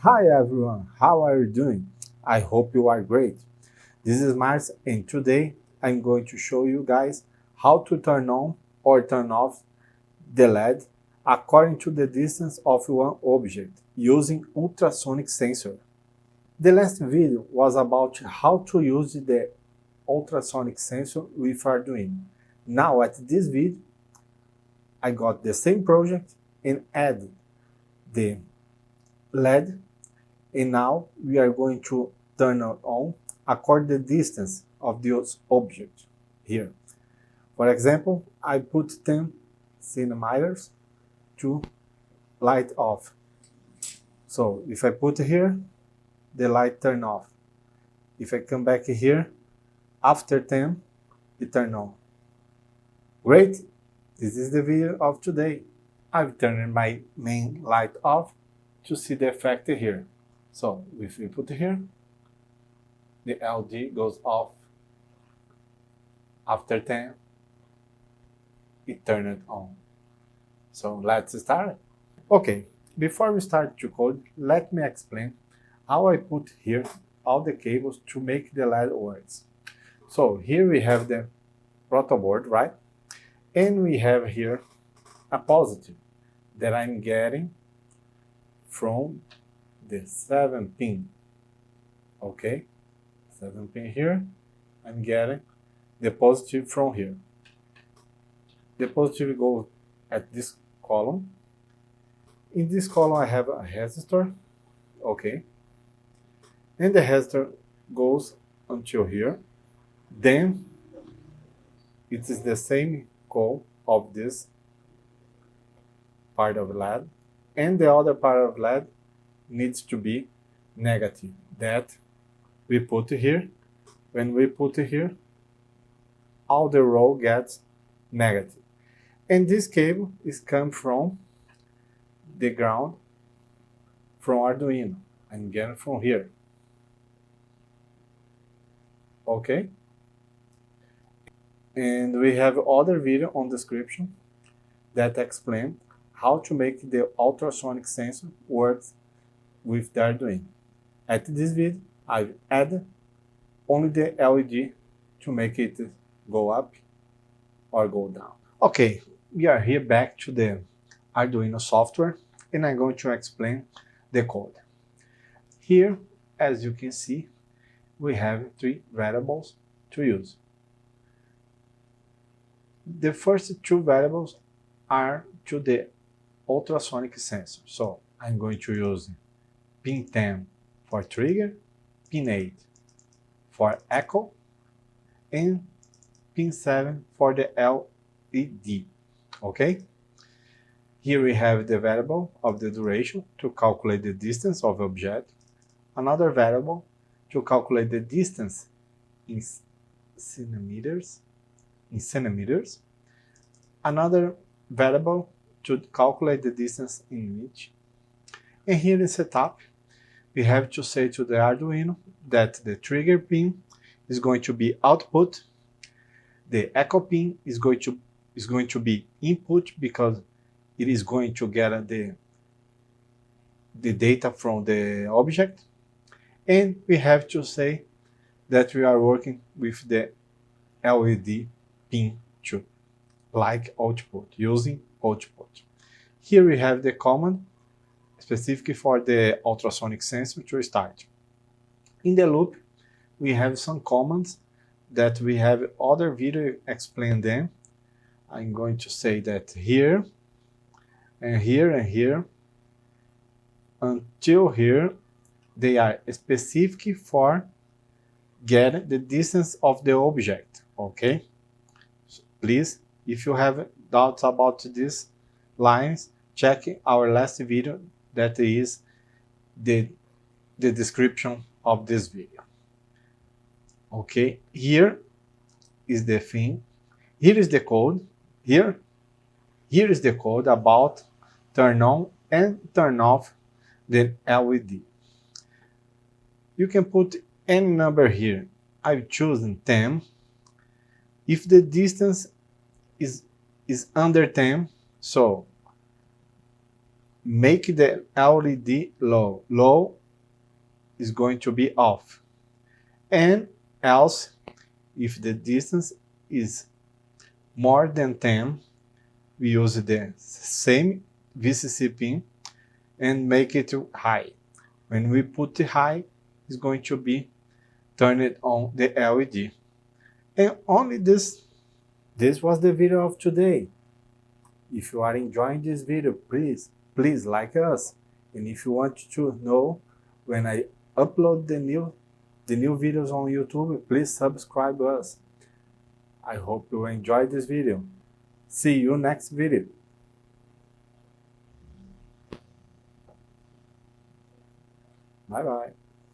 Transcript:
Hi everyone, how are you doing? I hope you are great. This is Mars and today I'm going to show you guys how to turn on or turn off the LED according to the distance of one object using ultrasonic sensor. The last video was about how to use the ultrasonic sensor with Arduino. Now at this video I got the same project and added the LED. And now we are going to turn it on according to the distance of this object here. For example, I put 10 centimeters to light off. So if I put here, the light turn off. If I come back here, after 10, it turn on. Great, this is the video of today. I've turned my main light off to see the effect here. So if we put here, the LED goes off. After 10, it turned on. So let's start. Okay, before we start to code, let me explain how I put here all the cables to make the LED works. So here we have the Protoboard, right? And we have here a positive that I'm getting from the 7 pin. Okay, 7 pin here, I'm getting the positive from here. The positive goes at this column. In this column I have a resistor, okay, and the resistor goes until here. Then it is the same code of this part of LED, and the other part of LED needs to be negative, that we put here. When we put here, all the row gets negative. And this cable is come from the ground from Arduino. I'm getting from here. Okay? And we have other video on description that explain how to make the ultrasonic sensor works with the Arduino. At this video, I've added only the LED to make it go up or go down. Okay, we are here back to the Arduino software and I'm going to explain the code. Here, as you can see, we have 3 variables to use. The first 2 variables are to the ultrasonic sensor. So I'm going to use pin 10 for trigger, pin 8 for echo, and pin 7 for the LED. Okay? Here we have the variable of the duration to calculate the distance of the object, another variable to calculate the distance in centimeters, another variable to calculate the distance in inch. And here in setup, we have to say to the Arduino that the trigger pin is going to be output, the echo pin is going to be input because it is going to get the data from the object, and we have to say that we are working with the LED pin 2, like output, using output. Here we have the command specific for the ultrasonic sensor to start. In the loop, we have some commands that we have other video explain them. I'm going to say that here, and here, and here, until here, they are specific for get the distance of the object, okay? So please, if you have doubts about these lines, check our last video that is the description of this video. Okay, here is the thing. Here is the code. Here is the code about turn on and turn off the LED. You can put any number here. I've chosen 10. If the distance is under 10, so make the LED low. Low is going to be off. And else, if the distance is more than 10, we use the same VCC pin and make it high. When we put it high, it's going to be turned on the LED. And only this. This was the video of today. If you are enjoying this video, please like us. And if you want to know when I upload the new videos on YouTube, please subscribe us. I hope you enjoyed this video. See you next video. Bye bye.